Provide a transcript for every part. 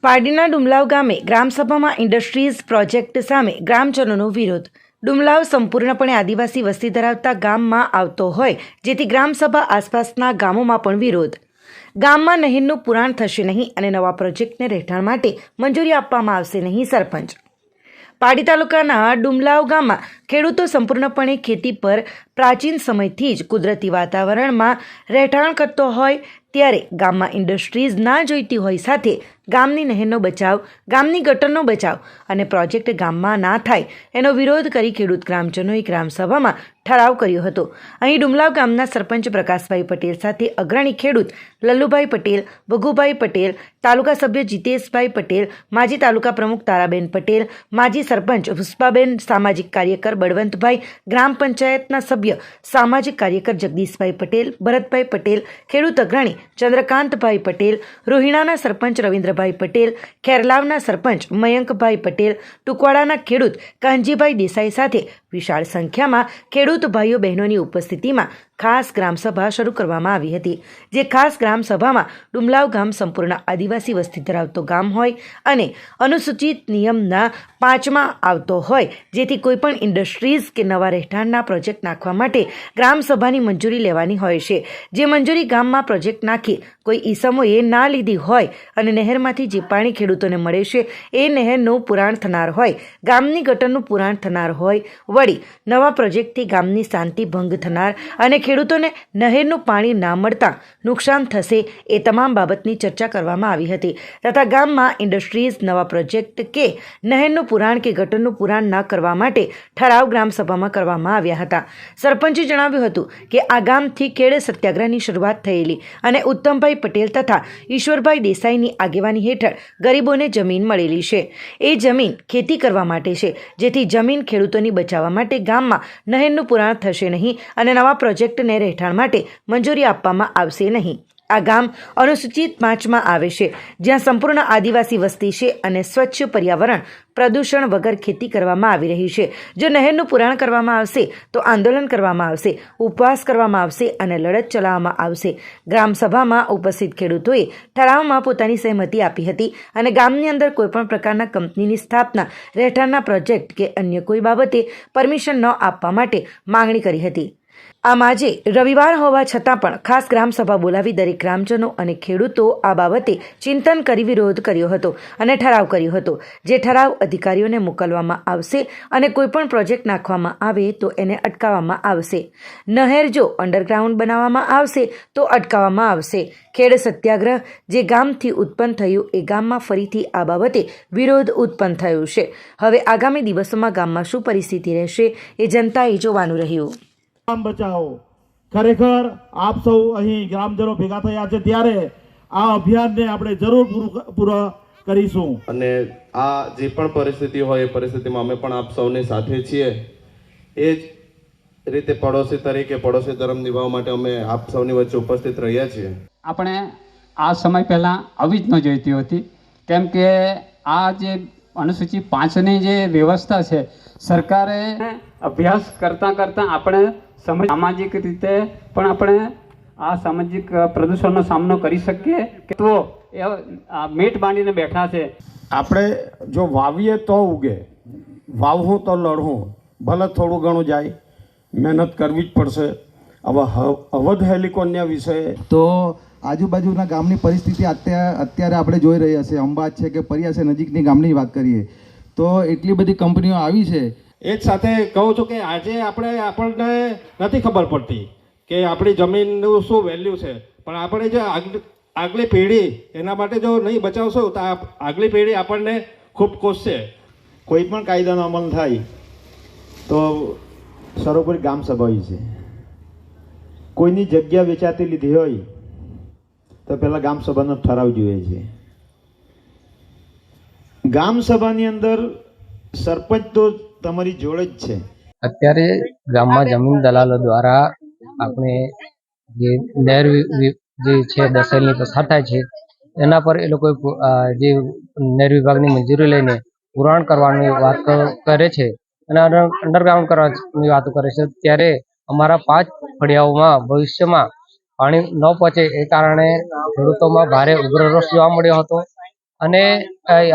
પારડીના ડુમલાવ ગામે ગ્રામસભામાં industries project સામે ગ્રામજનોનો વિરોધ। ડુમલાવ સંપૂર્ણપણે આદિવાસી વસ્તી ધરાવતા ગામમાં આવતો હોય જેથી ગ્રામસભા આસપાસના ગામોમાં પણ વિરોધ। ગામમાં નહેરનું પુરાણ થશે નહીં અને નવા પ્રોજેક્ટને રહેઠાણ માટે મંજૂરી આપવામાં આવશે નહીં। સરપંચ પારડી તાલુકાના ડુમલાવ ગામમાં ખેડૂતો સંપૂર્ણપણે ખેતી પર પ્રાચીન સમયથી જ કુદરતી વાતાવરણમાં રહેઠાણ કરતો હોય ત્યારે ગામમાં ઇન્ડસ્ટ્રીઝ ના જોઈતી હોય સાથે ગામની નહેરનો બચાવ, ગામની ગટરનો બચાવ અને પ્રોજેક્ટ ગામમાં ના થાય એનો વિરોધ કરી ખેડૂત ગ્રામજનોએ ગ્રામસભામાં ઠરાવ કર્યો હતો। અહીં ડુમલાવ ગામના સરપંચ પ્રકાશભાઈ પટેલ સાથે અગ્રણી ખેડૂત લલ્લુભાઈ પટેલ, ભગુભાઈ પટેલ, તાલુકા સભ્ય જીતેશભાઈ પટેલ, માજી તાલુકા પ્રમુખ તારાબેન પટેલ, માજી સરપંચ પુષ્પાબેન, સામાજિક કાર્યકર બળવંતભાઈ, ગ્રામ પંચાયતના સભ્ય સામાજિક કાર્યકર જગદીશભાઈ પટેલ, ભરતભાઈ પટેલ, ખેડૂત અગ્રણી ચંદ્રકાંતભાઈ પટેલ, રોહિણાના સરપંચ રવિન્દ્રભાઈ પટેલ, ખેરલાવના સરપંચ મયંકભાઈ પટેલ, ટુકવાડાના ખેડૂત કાનજીભાઈ દેસાઈ સાથે વિશાળ સંખ્યામાં ખેડૂત ભાઈઓ બહેનોની ઉપસ્થિતિમાં ખાસ ગ્રામસભા શરૂ કરવામાં આવી હતી। જે ખાસ ગ્રામસભામાં ડુમલાવ ગામ સંપૂર્ણ આદિવાસી વસ્તી ધરાવતો ગામ હોય અને અનુસૂચિત નિયમના 5માં આવતો હોય જેથી કોઈપણ ઇન્ડસ્ટ્રીઝ કે નવા રહેઠાણના પ્રોજેક્ટ નાખવા માટે ગ્રામસભાની મંજૂરી લેવાની હોય છે। જે મંજૂરી ગામમાં પ્રોજેક્ટ નાખી કોઈ ઈસમોએ ના લીધી હોય અને નહેરમાંથી જે પાણી ખેડૂતોને મળે છે એ નહેરનું પુરાણ થનાર હોય, ગામની ગટરનું પુરાણ થનાર હોય, વળી નવા પ્રોજેક્ટથી ગામની શાંતિ ભંગ થનાર અને ખેડૂતોને નહેરનું પાણી ના મળતા નુકસાન થશે એ તમામ બાબતની ચર્ચા કરવામાં આવી હતી તથા ગામમાં ઇન્ડસ્ટ્રીઝ, નવા પ્રોજેક્ટ કે નહેરનું પુરાણ કે ગટરનું પુરાણ ન કરવા માટે ઠરાવ ગ્રામસભામાં કરવામાં આવ્યા હતા। સરપંચે જણાવ્યું હતું કે આ ગામથી ખેડ સત્યાગ્રહની શરૂઆત થયેલી અને ઉત્તમભાઈ પટેલ તથા ઈશ્વરભાઈ દેસાઈની આગેવાની હેઠળ ગરીબોને જમીન મળેલી છે। એ જમીન ખેતી કરવા માટે છે જેથી જમીન ખેડૂતોની બચાવવા માટે ગામમાં નહેરનું પુરાણ થશે નહીં અને નવા પ્રોજેક્ટને રહેઠાણ માટે મંજૂરી આપવામાં આવશે નહીં। આ ગામ અનુસૂચિત 5માં આવે છે જ્યાં સંપૂર્ણ આદિવાસી વસ્તી છે અને સ્વચ્છ પર્યાવરણ, પ્રદૂષણ વગર ખેતી કરવામાં આવી રહી છે। જો નહેરનું પુરાણ કરવામાં આવશે તો આંદોલન કરવામાં આવશે, ઉપવાસ કરવામાં આવશે અને લડત ચલાવવામાં આવશે। ગ્રામસભામાં ઉપસ્થિત ખેડૂતોએ ઠરાવમાં પોતાની સહમતિ આપી હતી અને ગામની અંદર કોઈપણ પ્રકારના કંપનીની સ્થાપના, રહેઠાણના પ્રોજેક્ટ કે અન્ય કોઈ બાબતે પરમિશન ન આપવા માટે માંગણી કરી હતી। આમ આજે રવિવાર હોવા છતાં પણ ખાસ ગ્રામસભા બોલાવી દરેક ગ્રામજનો અને ખેડૂતો આ બાબતે ચિંતન કરી વિરોધ કર્યો હતો અને ઠરાવ કર્યો હતો। જે ઠરાવ અધિકારીઓને મોકલવામાં આવશે અને કોઈપણ પ્રોજેક્ટ નાખવામાં આવે તો એને અટકાવવામાં આવશે। નહેર જો અંડરગ્રાઉન્ડ બનાવવામાં આવશે તો અટકાવવામાં આવશે। ખેડ સત્યાગ્રહ જે ગામથી ઉત્પન્ન થયું એ ગામમાં ફરીથી આ બાબતે વિરોધ ઉત્પન્ન થયો છે। હવે આગામી દિવસોમાં ગામમાં શું પરિસ્થિતિ રહેશે એ જનતાએ જોવાનું રહ્યું। ગામ બચાવો ખરેખર આપ સૌ અહીં ગ્રામજનો ભેગા થયા છે ત્યારે આ અભિયાનને આપણે જરૂર પૂરું કરીશું અને આ જે પણ પરિસ્થિતિ હોય એ પરિસ્થિતિમાં અમે પણ આપ સૌની સાથે છીએ। એ જ રીતે પડોશી તરીકે પડોશી ધર્મ નિભાવવા માટે અમે આપ સૌની વચ્ચે ઉપસ્થિત રહ્યા છીએ। આપણે આ સમય પહેલાં આવી જ ન જોઈતી હતી કેમ કે આ જે અનુસૂચિત 5ની જે વ્યવસ્થા છે સરકારે અભ્યાસ કરતાં આપણે સામાજિક રીતે પણ આપણે આ સામાજિક પ્રદૂષણનો સામનો કરી શકીએ કે તો એ મેટ બાંધીને બેઠા છે। આપણે જો વાવીએ તો ઉગે, વાવવું તો લડવું, ભલે થોડું ઘણું જાય, મહેનત કરવી જ પડશે। હવે અવધ હેલિકોનિયા વિશે તો આજુબાજુના ગામની પરિસ્થિતિ અત્યારે આપણે જોઈ રહ્યા છે। અંબાજ છે કે પરિયા છે, નજીકની ગામની વાત કરીએ તો એટલી બધી કંપનીઓ આવી છે। એ જ સાથે કહું છું કે આજે આપણને નથી ખબર પડતી કે આપણી જમીનનું શું વેલ્યુ છે, પણ આપણે જો આગલી પેઢી એના માટે જો નહીં બચાવશો તો આગલી પેઢી આપણને ખૂબ કોસશે। કોઈ પણ કાયદાનો અમલ થાય તો સર્વોપરી ગામ સભા હોય છે। કોઈની જગ્યા વેચાતી લીધી હોય તો પહેલાં ગામ સભાનો ઠરાવ જોઈએ છે। ગામ સભાની અંદર સરપંચ તો તમારી જોડે જ છે। અત્યારે ગામમાં જમીન દલાલો દ્વારા આપણે જે નહેર જે છે દસેલની પસાર થાય છે એના પર એ લોકો જે નહેર વિભાગની મંજૂરી લઈને પુરાણ કરવાની વાત કરે છે અને અંડરગ્રાઉન્ડ કરવાની વાતો કરે છે ત્યારે અમારા 5 ફળિયાઓમાં ભવિષ્યમાં પાણી ન પહોંચે એ કારણે ખેડૂતોમાં ભારે ઉગ્ર રોષ જોવા મળ્યો હતો અને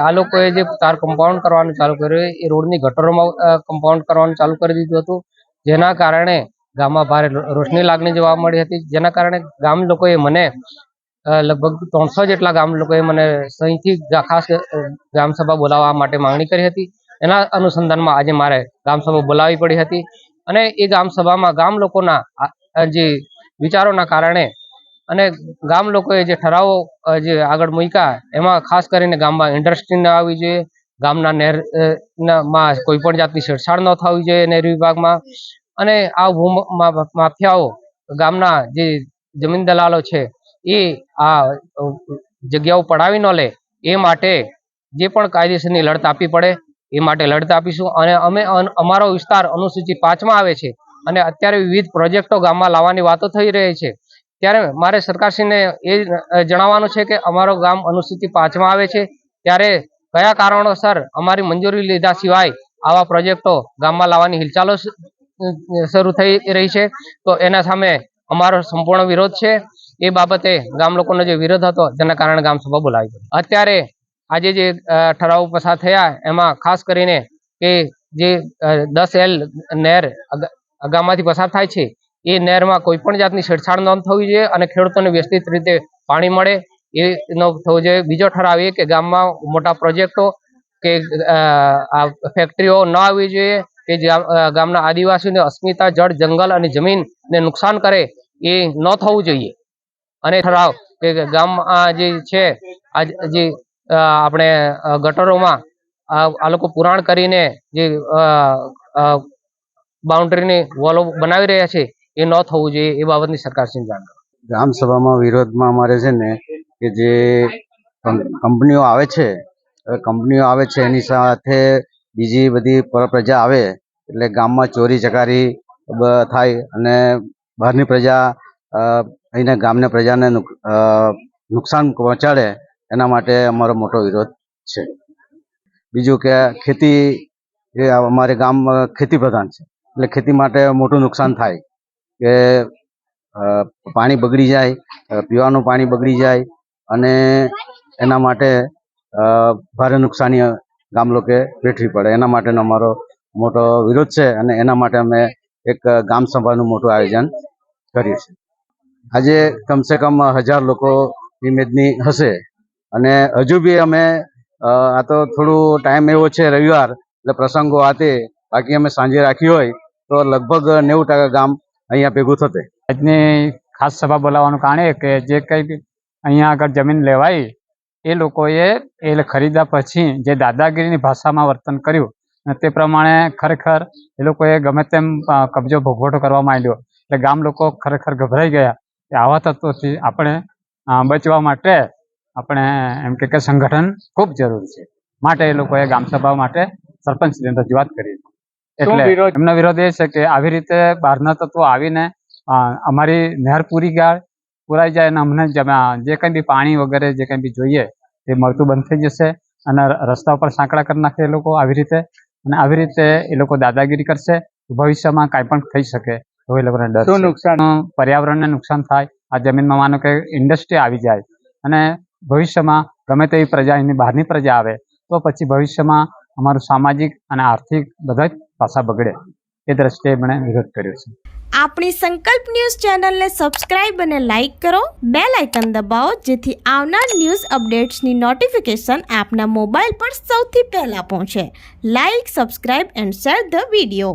આ લોકોએ જે તાર કમ્પાઉન્ડ કરવાનું ચાલુ કર્યું એ રોડની ગટરોમાં કમ્પાઉન્ડ કરવાનું ચાલુ કરી દીધું હતું, જેના કારણે ગામમાં ભારે રોષની લાગણી જોવા મળી હતી. જેના કારણે ગામ લોકોએ મને લગભગ 300 જેટલા ગામ લોકોએ મને સહીથી ખાસ ગ્રામસભા બોલાવવા માટે માંગણી કરી હતી. એના અનુસંધાનમાં આજે મારે ગ્રામસભા બોલાવવી પડી હતી અને એ ગ્રામસભામાં ગામ લોકોના જે વિચારોના કારણે અને ગામ લોકોએ જે ઠરાવો જે આગળ મૂક્યા એમાં ખાસ કરીને ગામમાં ઇન્ડસ્ટ્રી ન આવવી જોઈએ, ગામના નહેર માં કોઈ પણ જાતની છેડછાડ ન થવી જોઈએ નહેર વિભાગમાં, અને આ માફિયાઓ ગામના જે જમીન દલાલો છે એ આ જગ્યાઓ પડાવી ન લે એ માટે જે પણ કાયદેસરની લડત આપવી પડે એ માટે લડત આપીશું. અને અમે અમારો વિસ્તાર અનુસૂચિ 5માં આવે છે અને અત્યારે વિવિધ પ્રોજેક્ટો ગામમાં લાવવાની વાતો થઈ રહી છે, ત્યારે મારે સરકારશ્રીને એ જણાવવાનું છે કે અમારો ગામ અનુસૂચિ 5માં આવે છે, ત્યારે કયા કારણોસર અમારી મંજૂરી લીધા સિવાય આવા પ્રોજેક્ટો ગામમાં લાવવાની હિલચાલો શરૂ થઈ રહી છે. તો એના સામે અમારો સંપૂર્ણ વિરોધ છે. એ બાબતે ગામ લોકોનો જે વિરોધ હતો તેના કારણે ગ્રામસભા બોલાવી પડી. અત્યારે આજે જે ઠરાવો પસાર થયા એમાં ખાસ કરીને કે જે 10L નહેર ગામમાંથી પસાર થાય છે એ નહેરમાં કોઈ પણ જાતની છેડછાડ ન થવી જોઈએ અને ખેડૂતોને વ્યવસ્થિત રીતે પાણી મળે એ ન થવું જોઈએ. બીજો ઠરાવ એ કે ગામમાં મોટા પ્રોજેક્ટો કે આ ફેક્ટરીઓ ન આવવી જોઈએ કે ગામના આદિવાસીઓને અસ્મિતા, જળ, જંગલ અને જમીનને નુકસાન કરે એ ન થવું જોઈએ. અને ઠરાવ કે ગામમાં જે છે જે આપણે ગટરોમાં આ લોકો પુરાણ કરીને જે બાઉન્ડ્રીની વોલો બનાવી રહ્યા છે એ ન થવું જોઈએ એ બાબતની સરકારશ્રીને જાણ કરો. ગ્રામસભામાં વિરોધમાં અમારે છે ને કે જે કંપનીઓ આવે છે એની સાથે બીજી બધી પ્રજા આવે એટલે ગામમાં ચોરી ચકારી થાય અને બહારની પ્રજા અહીંના ગામના પ્રજાને નુકસાન પહોંચાડે, એના માટે અમારો મોટો વિરોધ છે. બીજું કે ખેતી, એ અમારે ગામ ખેતી પ્રધાન છે એટલે ખેતી માટે મોટું નુકસાન થાય કે પાણી બગડી જાય, પીવાનું પાણી બગડી જાય અને એના માટે ભારે નુકસાની ગામ લોકોએ વેઠવી પડે. એના માટેનો અમારો મોટો વિરોધ છે અને એના માટે અમે એક ગામ સભાનું મોટું આયોજન કર્યું છે. આજે કમસે કમ 1000 લોકોની મેદની હશે અને હજુ બી અમે આ તો થોડું ટાઈમ એવો છે રવિવાર એટલે પ્રસંગો આતે, બાકી અમે સાંજે રાખી હોય તો લગભગ 90% ગામ અહીંયા ભેગું થશે. આજની ખાસ સભા બોલાવવાનું કારણ એ કે જે કંઈ અહીંયા આગળ જમીન લેવાઈ એ લોકોએ એ ખરીદ્યા પછી જે દાદાગીરીની ભાષામાં વર્તન કર્યું અને તે પ્રમાણે ખરેખર એ લોકોએ ગમે તેમ કબજો ભોગવટો કરવા માંડ્યો એટલે ગામ લોકો ખરેખર ગભરાઈ ગયા કે આવા તત્વોથી આપણે બચવા માટે આપણે એમ કે સંગઠન ખૂબ જરૂરી છે. માટે એ લોકોએ ગામસભા માટે સરપંચને રજૂઆત કરી. એટલે એમનો વિરોધ એ છે કે આવી રીતે બહારના તત્વો આવીને અમારી નહેર પુરાઈ જાય અને અમને જે કંઈ બી પાણી વગેરે જે કંઈ બી જોઈએ તે મળતું બંધ થઈ જશે અને રસ્તા ઉપર સાંકડા કરી નાખે એ લોકો આવી રીતે, અને આવી રીતે એ લોકો દાદાગીરી કરશે. ભવિષ્યમાં કાંઈ પણ થઈ શકે તો એ લોકોને ડર. શું નુકસાન? પર્યાવરણને નુકસાન થાય. આ જમીનમાં માનો કે ઇન્ડસ્ટ્રી આવી જાય અને ભવિષ્યમાં ગમે તેવી પ્રજા એની બહારની પ્રજા આવે તો પછી ભવિષ્યમાં અમારું સામાજિક અને આર્થિક બધા જ પાસા બગડે. એ દ્રષ્ટિએ મને વિરોધ કર્યો છે. આપણી સંકલ્પ ન્યૂઝ ચેનલને સબસ્ક્રાઇબ અને લાઇક કરો, બેલ આઇકન દબાવો જેથી આવનાર ન્યૂઝ અપડેટ્સની નોટિફિકેશન આપના મોબાઈલ પર સૌથી પહેલા પહોંચે. Like, subscribe and share the video.